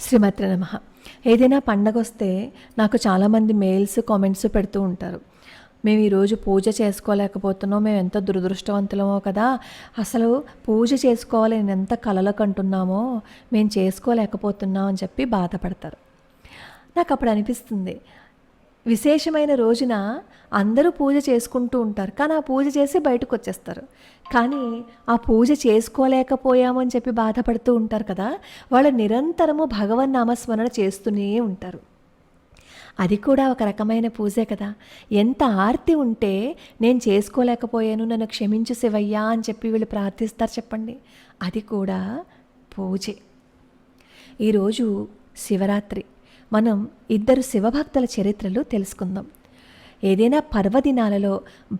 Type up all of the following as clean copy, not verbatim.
శ్రీమాత్రే నమః. ఏదైనా పండగొస్తే నాకు చాలామంది మెయిల్స్, కామెంట్స్ పెడుతూ ఉంటారు. మేము ఈరోజు పూజ చేసుకోలేకపోతున్నాం, మేము ఎంత దురదృష్టవంతులమో కదా, అసలు పూజ చేసుకోవాలి నేను ఎంత కలలు కంటున్నామో మేము చేసుకోలేకపోతున్నాం అని చెప్పి బాధపడతారు. నాకు అప్పుడు అనిపిస్తుంది, విశేషమైన రోజున అందరూ పూజ చేసుకుంటూ ఉంటారు, కానీ ఆ పూజ చేసి బయటకు వచ్చేస్తారు. కానీ ఆ పూజ చేసుకోలేకపోయామని చెప్పి బాధపడుతూ ఉంటారు కదా, వాళ్ళు నిరంతరము భగవన్నామస్మరణ చేస్తూనే ఉంటారు. అది కూడా ఒక రకమైన పూజే కదా. ఎంత ఆర్తి ఉంటే నేను చేసుకోలేకపోయాను, నన్ను క్షమించు శివయ్యా అని చెప్పి వీళ్ళు ప్రార్థిస్తారు చెప్పండి. అది కూడా పూజే. ఈరోజు శివరాత్రి. మనం ఇద్దరు శివభక్తుల చరిత్రలు తెలుసుకుందాం. ఏదైనా పర్వదినాలలో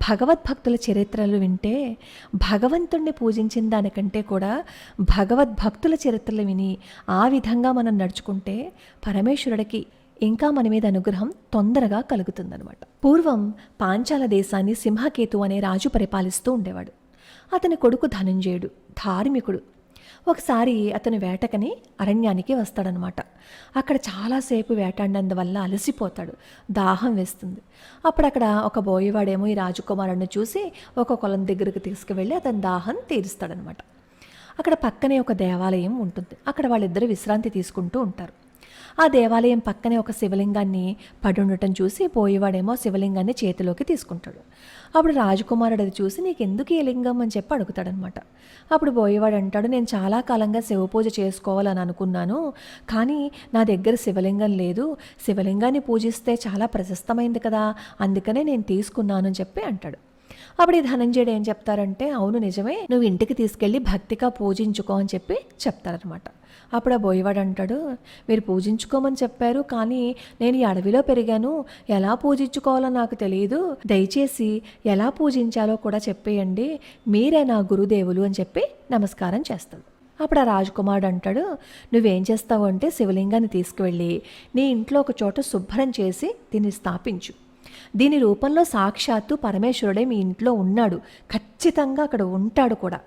భగవద్భక్తుల చరిత్రలు వింటే భగవంతుణ్ణి పూజించిన దానికంటే కూడా భగవద్భక్తుల చరిత్రలు విని ఆ విధంగా మనం నడుచుకుంటే పరమేశ్వరుడికి ఇంకా మన మీద అనుగ్రహం తొందరగా కలుగుతుందనమాట. పూర్వం పాంచాల దేశాన్ని సింహకేతు అనే రాజు పరిపాలిస్తూ ఉండేవాడు. అతని కొడుకు ధనుంజయుడు ధార్మికుడు. ఒకసారి అతను వేటకని అరణ్యానికి వస్తాడనమాట. అక్కడ చాలాసేపు వేటాడినందువల్ల అలసిపోతాడు, దాహం వేస్తుంది. అప్పుడు అక్కడ ఒక బోయవాడేమో ఈ రాజకుమారుడిని చూసి ఒక కొలం దగ్గరికి తీసుకువెళ్ళి అతని దాహం తీరుస్తాడనమాట. అక్కడ పక్కనే ఒక దేవాలయం ఉంటుంది. అక్కడ వాళ్ళిద్దరు విశ్రాంతి తీసుకుంటూ ఉంటారు. ఆ దేవాలయం పక్కనే ఒక శివలింగాన్ని పడి ఉండటం చూసి పోయేవాడేమో శివలింగాన్ని చేతిలోకి తీసుకుంటాడు. అప్పుడు రాజకుమారుడు అది చూసి నీకు ఎందుకు ఈ లింగం అని చెప్పి అడుగుతాడనమాట. అప్పుడు పోయేవాడు అంటాడు, నేను చాలా కాలంగా శివ పూజ చేసుకోవాలని అనుకున్నాను, కానీ నా దగ్గర శివలింగం లేదు, శివలింగాన్ని పూజిస్తే చాలా ప్రశస్తమైంది కదా, అందుకనే నేను తీసుకున్నాను అని చెప్పి అంటాడు. అప్పుడు ఈ ధనంజయుడు ఏం చెప్తారంటే, అవును నిజమే, నువ్వు ఇంటికి తీసుకెళ్ళి భక్తిగా పూజించుకో అని చెప్పి చెప్తారనమాట. అప్పుడు ఆ బోయవాడు అంటాడు, మీరు పూజించుకోమని చెప్పారు, కానీ నేను ఈ అడవిలో పెరిగాను, ఎలా పూజించుకోవాలో నాకు తెలియదు, దయచేసి ఎలా పూజించాలో కూడా చెప్పేయండి, మీరే నా గురుదేవులు అని చెప్పి నమస్కారం చేస్తాడు. అప్పుడు ఆ రాజకుమారుడు అంటాడు, నువ్వేం చేస్తావు అంటే శివలింగాన్ని తీసుకువెళ్ళి నీ ఇంట్లో ఒక చోట శుభ్రం చేసి దీన్ని స్థాపించు. దీని రూపంలో సాక్షాత్తు పరమేశ్వరుడే మీ ఇంట్లో ఉన్నాడు, ఖచ్చితంగా అక్కడ ఉంటాడు కూడా.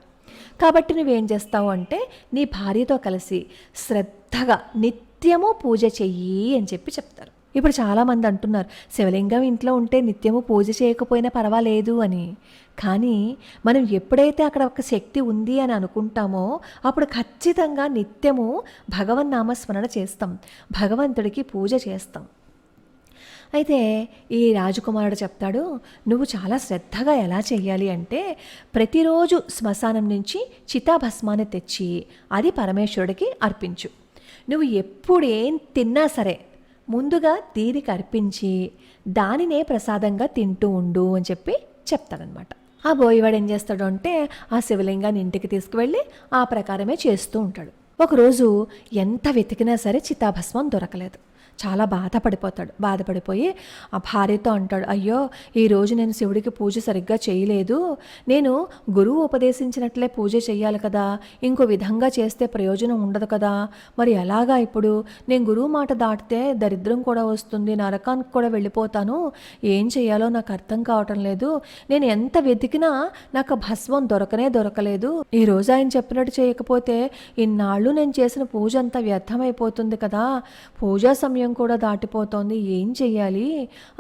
కాబట్టి నువ్వేం చేస్తావు అంటే నీ భార్యతో కలిసి శ్రద్ధగా నిత్యము పూజ చెయ్యి అని చెప్పి చెప్తారు. ఇప్పుడు చాలామంది అంటున్నారు, శివలింగం ఇంట్లో ఉంటే నిత్యము పూజ చేయకపోయినా పర్వాలేదు అని. కానీ మనం ఎప్పుడైతే అక్కడ ఒక శక్తి ఉంది అని అనుకుంటామో అప్పుడు ఖచ్చితంగా నిత్యము భగవన్నామస్మరణ చేస్తాం, భగవంతుడికి పూజ చేస్తాం. అయితే ఈ రాజకుమారుడు చెప్తాడు, నువ్వు చాలా శ్రద్ధగా ఎలా చెయ్యాలి అంటే ప్రతిరోజు శ్మశానం నుంచి చితాభస్మాన్ని తెచ్చి అది పరమేశ్వరుడికి అర్పించు. నువ్వు ఎప్పుడేం తిన్నా సరే ముందుగా దీనికి అర్పించి దానినే ప్రసాదంగా తింటూ ఉండు అని చెప్పి చెప్తాడనమాట. ఆ బోయవాడు ఏం చేస్తాడు అంటే ఆ శివలింగాన్ని ఇంటికి తీసుకువెళ్ళి ఆ ప్రకారమే చేస్తూ ఉంటాడు. ఒకరోజు ఎంత వెతికినా సరే చితాభస్మం దొరకలేదు. చాలా బాధపడిపోయి ఆ భార్యతో అంటాడు, అయ్యో ఈరోజు నేను శివుడికి పూజ సరిగ్గా చేయలేదు, నేను గురువు ఉపదేశించినట్లే పూజ చెయ్యాలి కదా, ఇంకో విధంగా చేస్తే ప్రయోజనం ఉండదు కదా, మరి ఎలాగా ఇప్పుడు నేను గురువు మాట దాటితే దరిద్రం కూడా వస్తుంది, నరకానికి కూడా వెళ్ళిపోతాను, ఏం చెయ్యాలో నాకు అర్థం కావటం లేదు, నేను ఎంత వెతికినా నాకు భస్మం దొరకలేదు, ఈరోజు ఆయన చెప్పినట్టు చేయకపోతే ఇన్నాళ్ళు నేను చేసిన పూజ అంతా వ్యర్థమైపోతుంది కదా, పూజా సమయం కూడా దాటిపోతోంది, ఏం చెయ్యాలి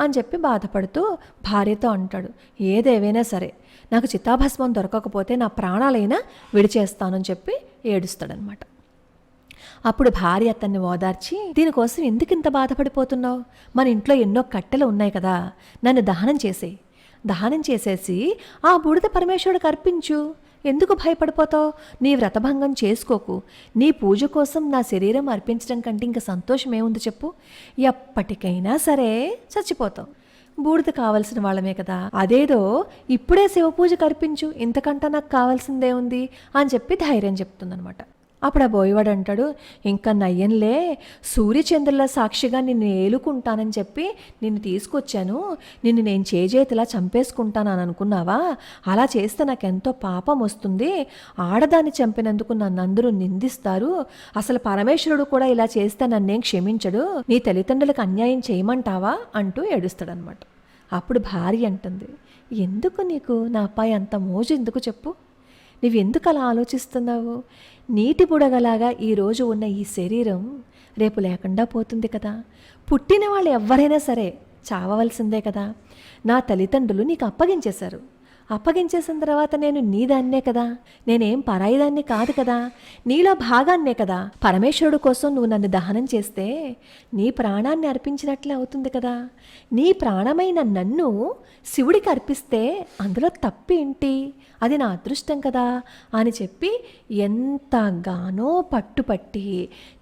అని చెప్పి బాధపడుతూ భార్యతో అంటాడు, ఏదేవైనా సరే నాకు చితాభస్మం దొరకకపోతే నా ప్రాణాలైనా విడిచేస్తానని చెప్పి ఏడుస్తాడనమాట. అప్పుడు భార్య అతన్ని ఓదార్చి, దీనికోసం ఎందుకు ఇంత బాధపడిపోతున్నావు, మన ఇంట్లో ఎన్నో కట్టెలు ఉన్నాయి కదా, నన్ను దహనం చేసేసి ఆ బూడిద పరమేశ్వరుడికి అర్పించు, ఎందుకు భయపడిపోతావు, నీ వ్రతభంగం చేసుకోకు, నీ పూజ కోసం నా శరీరం అర్పించడం కంటే ఇంకా సంతోషం ఏముంది చెప్పు, ఎప్పటికైనా సరే చచ్చిపోతావు, బూడిద కావలసిన వాళ్ళమే కదా, అదేదో ఇప్పుడే శివ పూజకు అర్పించు, ఇంతకంటే నాకు కావాల్సిందే ఉంది అని చెప్పి ధైర్యం చెప్తుందనమాట. అప్పుడు ఆ బోయవాడు అంటాడు, ఇంకా నయ్యంలే, సూర్యచంద్రుల సాక్షిగా నిన్ను ఏలుకుంటానని చెప్పి నిన్ను తీసుకొచ్చాను, నిన్ను నేను చేజేతిలా చంపేసుకుంటానని అనుకున్నావా, అలా చేస్తే నాకెంతో పాపం వస్తుంది, ఆడదాన్ని చంపినందుకు నన్ను అందరూ నిందిస్తారు, అసలు పరమేశ్వరుడు కూడా ఇలా చేస్తే నన్నేం క్షమించడు, నీ తల్లిదండ్రులకు అన్యాయం చేయమంటావా అంటూ ఏడుస్తాడనమాట. అప్పుడు భార్య అంటుంది, ఎందుకు నీకు నాపై అంత మోజు ఎందుకు చెప్పు, నువ్వెందుకు అలా ఆలోచిస్తున్నావు, నీటి బుడగలాగా ఈరోజు ఉన్న ఈ శరీరం రేపు లేకుండా పోతుంది కదా. పుట్టిన వాళ్ళు ఎవరైనా సరే చావవలసిందే కదా. నా తల్లిదండ్రులు నీకు అప్పగించేశారు. అప్పగించేసిన తర్వాత నేను నీదాన్నే కదా, నేనేం పరాయిదాన్ని కాదు కదా, నీలో భాగాన్నే కదా. పరమేశ్వరుడు కోసం నువ్వు నన్ను దహనం చేస్తే నీ ప్రాణాన్ని అర్పించినట్లే అవుతుంది కదా. నీ ప్రాణమైన నన్ను శివుడికి అర్పిస్తే అందులో తప్పేంటి, అది నా అదృష్టం కదా అని చెప్పి ఎంతగానో పట్టుపట్టి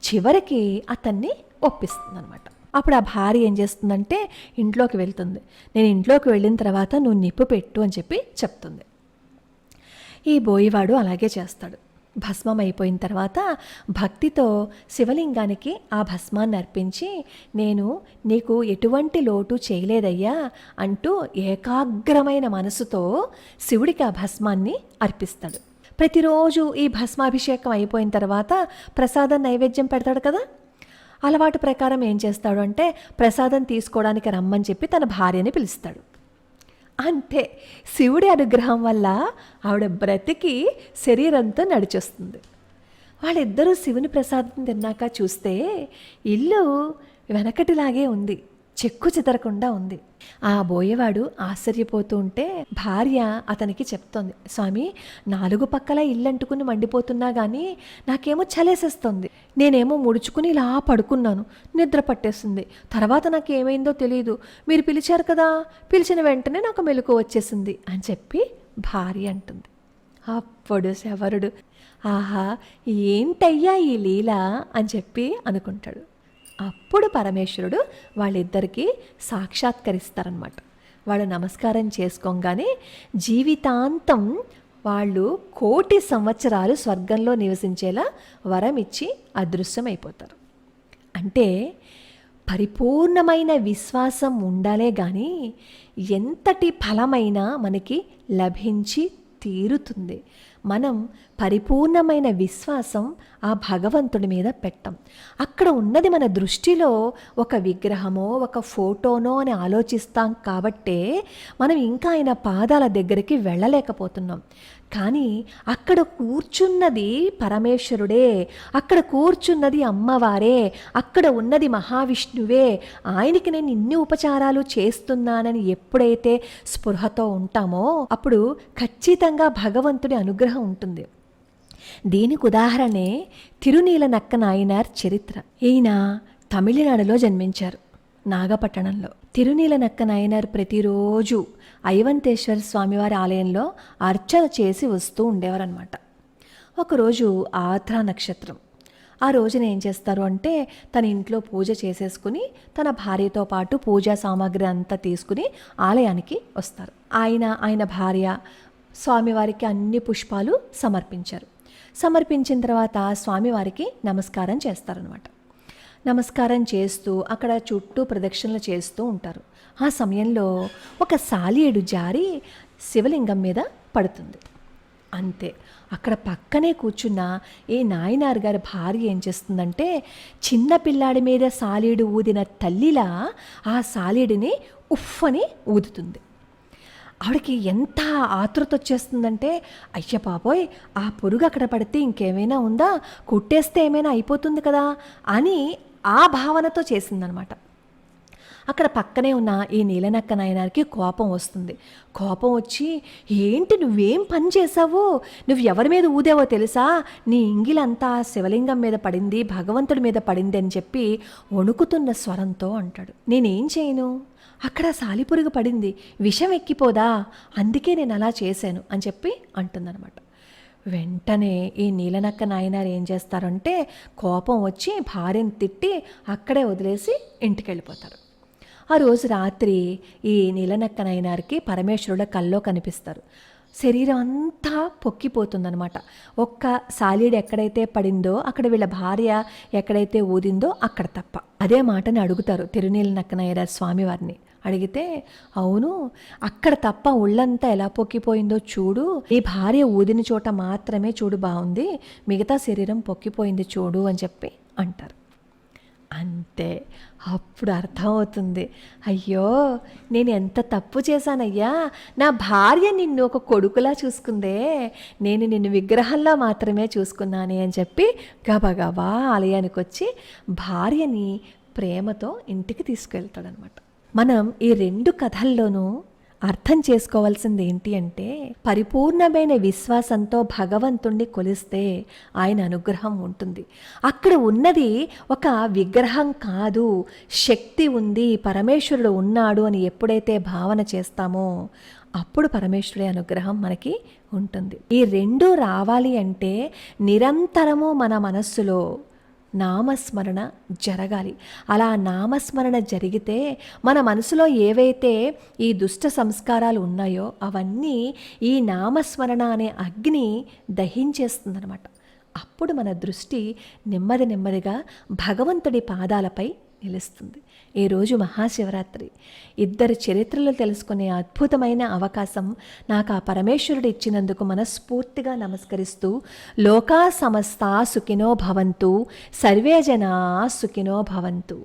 చివరికి అతన్ని ఒప్పిస్తుంది అనమాట. అప్పుడు ఆ భార్య ఏం చేస్తుందంటే ఇంట్లోకి వెళ్తుంది. నేను ఇంట్లోకి వెళ్ళిన తర్వాత నువ్వు నిప్పు పెట్టు అని చెప్పి చెప్తుంది. ఈ బోయివాడు అలాగే చేస్తాడు. భస్మం అయిపోయిన తర్వాత భక్తితో శివలింగానికి ఆ భస్మాన్ని అర్పించి, నేను నీకు ఎటువంటి లోటు చేయలేదయ్యా అంటూ ఏకాగ్రమైన మనసుతో శివుడికి ఆ భస్మాన్ని అర్పిస్తాడు. ప్రతిరోజు ఈ భస్మాభిషేకం అయిపోయిన తర్వాత ప్రసాదం నైవేద్యం పెడతాడు కదా. అలవాటు ప్రకారం ఏం చేస్తాడు అంటే ప్రసాదం తీసుకోవడానికి రమ్మని చెప్పి తన భార్యని పిలుస్తాడు. అంతే, శివుడి అనుగ్రహం వల్ల ఆవిడ బ్రతికి శరీరంతో నడిచొస్తుంది. వాళ్ళిద్దరూ శివుని ప్రసాదం తిన్నాక చూస్తే ఇల్లు వెనకటిలాగే ఉంది, చెక్కు చెదరకుండా ఉంది. ఆ బోయేవాడు ఆశ్చర్యపోతూ ఉంటే భార్య అతనికి చెప్తోంది, స్వామి 4 పక్కల ఇల్లు అంటుకుని మండిపోతున్నా కానీ నాకేమో చలేసేస్తుంది. నేనేమో ముడుచుకుని ఇలా పడుకున్నాను, నిద్ర పట్టేస్తుంది. తర్వాత నాకు ఏమైందో తెలియదు. మీరు పిలిచారు కదా, పిలిచిన వెంటనే నాకు మెలకువ వచ్చేసింది అని చెప్పి భార్య అంటుంది. అప్పుడు శవరుడు, ఆహా ఏంటయ్యా ఈ లీల అని చెప్పి అనుకుంటాడు. అప్పుడు పరమేశ్వరుడు వాళ్ళిద్దరికీ సాక్షాత్కరిస్తారనమాట. వాళ్ళు నమస్కారం చేసుకోగానే జీవితాంతం వాళ్ళు 1,000,000 సంవత్సరాలు స్వర్గంలో నివసించేలా వరం ఇచ్చి అదృశ్యమైపోతారు. అంటే పరిపూర్ణమైన విశ్వాసం ఉండాలే కానీ ఎంతటి ఫలమైనా మనకి లభించి తీరుతుంది. మనం పరిపూర్ణమైన విశ్వాసం ఆ భగవంతుడి మీద పెట్టం. అక్కడ ఉన్నది మన దృష్టిలో ఒక విగ్రహమో ఒక ఫోటోనో అని ఆలోచిస్తాం కాబట్టే మనం ఇంకా ఆయన పాదాల దగ్గరికి వెళ్ళలేకపోతున్నాం. కానీ అక్కడ కూర్చున్నది పరమేశ్వరుడే, అక్కడ కూర్చున్నది అమ్మవారే, అక్కడ ఉన్నది మహావిష్ణువే. ఆయనకి నేను ఇన్ని ఉపచారాలు చేస్తున్నానని ఎప్పుడైతే స్పృహతో ఉంటామో అప్పుడు ఖచ్చితంగా భగవంతుడి అనుగ్రహం ఉంటుంది. దీనికి ఉదాహరణే తిరునీలనక్క నాయనార్ చరిత్ర. ఈయన తమిళనాడులో జన్మించారు, నాగపట్టణంలో. తిరునీలనక్క నాయనార్ ప్రతిరోజు ఐవంతేశ్వర స్వామివారి ఆలయంలో అర్చన చేసి వస్తూ ఉండేవారనమాట. ఒకరోజు ఆర్ద్ర నక్షత్రం. ఆ రోజున ఏం చేస్తారు అంటే తన ఇంట్లో పూజ చేసేసుకుని తన భార్యతో పాటు పూజా సామాగ్రి అంతా తీసుకుని ఆలయానికి వస్తారు. ఆయన భార్య స్వామివారికి అన్ని పుష్పాలు సమర్పించారు. సమర్పించిన తర్వాత స్వామివారికి నమస్కారం చేస్తారనమాట. నమస్కారం చేస్తూ అక్కడ చుట్టూ ప్రదక్షిణలు చేస్తూ ఉంటారు. ఆ సమయంలో ఒక సాలీడు జారి శివలింగం మీద పడుతుంది. అంతే, అక్కడ పక్కనే కూర్చున్న ఈ నాయనార్ గారి భార్య ఏం చేస్తుందంటే చిన్న పిల్లాడి మీద సాలీడు ఊదిన తల్లిలా ఆ సాలీడిని ఉఫ్ అని ఊదుతుంది. ఆవిడకి ఎంత ఆతృత వచ్చేస్తుందంటే అయ్య బాబోయ్, ఆ పురుగు అక్కడ పడితే ఇంకేమైనా ఉందా, కుట్టేస్తే ఏమైనా అయిపోతుంది కదా అని ఆ భావనతో చేసిందనమాట. అక్కడ పక్కనే ఉన్న ఈ నీలనక్క నాయనారికి కోపం వస్తుంది. కోపం వచ్చి, ఏంటి నువ్వేం పని చేసావు, నువ్వు ఎవరి మీద ఊదేవో తెలుసా, నీ ఇంగిలంతా శివలింగం మీద పడింది, భగవంతుడి మీద పడింది అని చెప్పి వణుకుతున్న స్వరంతో అంటాడు. నేనేం చేయను, అక్కడ సాలిపురుగు పడింది, విషం ఎక్కిపోదా, అందుకే నేను అలా చేశాను అని చెప్పి అంటుందన్నమాట. వెంటనే ఈ నీలనక్క నాయనారు ఏం చేస్తారంటే కోపం వచ్చి భార్యను తిట్టి అక్కడే వదిలేసి ఇంటికి వెళ్ళిపోతారు. ఆ రోజు రాత్రి ఈ నీలనక్క నాయనారికి పరమేశ్వరుడు కల్లో కనిపిస్తారు. శరీరం అంతా పొక్కిపోతుందనమాట. ఒక్క సాలీడు ఎక్కడైతే పడిందో అక్కడ వీళ్ళ భార్య ఎక్కడైతే ఊదిందో అక్కడ తప్ప. అదే మాటని అడుగుతారు తిరునీలనక్క నాయనార్ స్వామివారిని. అడిగితే, అవును అక్కడ తప్ప ఒళ్ళంతా ఎలా పొక్కిపోయిందో చూడు, ఈ భార్య ఊదిన చోట మాత్రమే చూడు బాగుంది, మిగతా శరీరం పొక్కిపోయింది చూడు అని చెప్పి అంటారు. అంతే. అంతే. అప్పుడు అర్థమవుతుంది. అయ్యో! నేను ఎంత తప్పు చేశానయ్యా! నా భార్య నిన్ను ఒక కొడుకులా చూసుకుందే. నేను నిన్ను విగ్రహంలా మాత్రమే చూసుకున్నానే అని చెప్పి గబగబా ఆలయానికొచ్చి భార్యని ప్రేమతో ఇంటికి తీసుకెళ్తాడనమాట. మనం ఈ 2 కథల్లోనూ అర్థం చేసుకోవాల్సింది ఏంటి అంటే, పరిపూర్ణమైన విశ్వాసంతో భగవంతుణ్ణి కొలిస్తే ఆయన అనుగ్రహం ఉంటుంది. అక్కడ ఉన్నది ఒక విగ్రహం కాదు, శక్తి ఉంది, పరమేశ్వరుడు ఉన్నాడు అని ఎప్పుడైతే భావన చేస్తామో అప్పుడు పరమేశ్వరుడి అనుగ్రహం మనకి ఉంటుంది. ఈ 2 రావాలి అంటే నిరంతరము మన మనస్సులో నామస్మరణ జరగాలి. అలా నామస్మరణ జరిగితే మన మనసులో ఏవైతే ఈ దుష్ట సంస్కారాలు ఉన్నాయో అవన్నీ ఈ నామస్మరణ అనే అగ్ని దహించేస్తుందనమాట. అప్పుడు మన దృష్టి నెమ్మదిగా భగవంతుడి పాదాలపై నిలుస్తుంది. ఈరోజు మహాశివరాత్రి. 2 చరిత్రలు తెలుసుకునే అద్భుతమైన అవకాశం నాకు ఆ పరమేశ్వరుడు ఇచ్చినందుకు మనస్ఫూర్తిగా నమస్కరిస్తూ, లోకా సమస్తా సుఖినో భవంతు, సర్వే జనా సుఖినో భవంతు.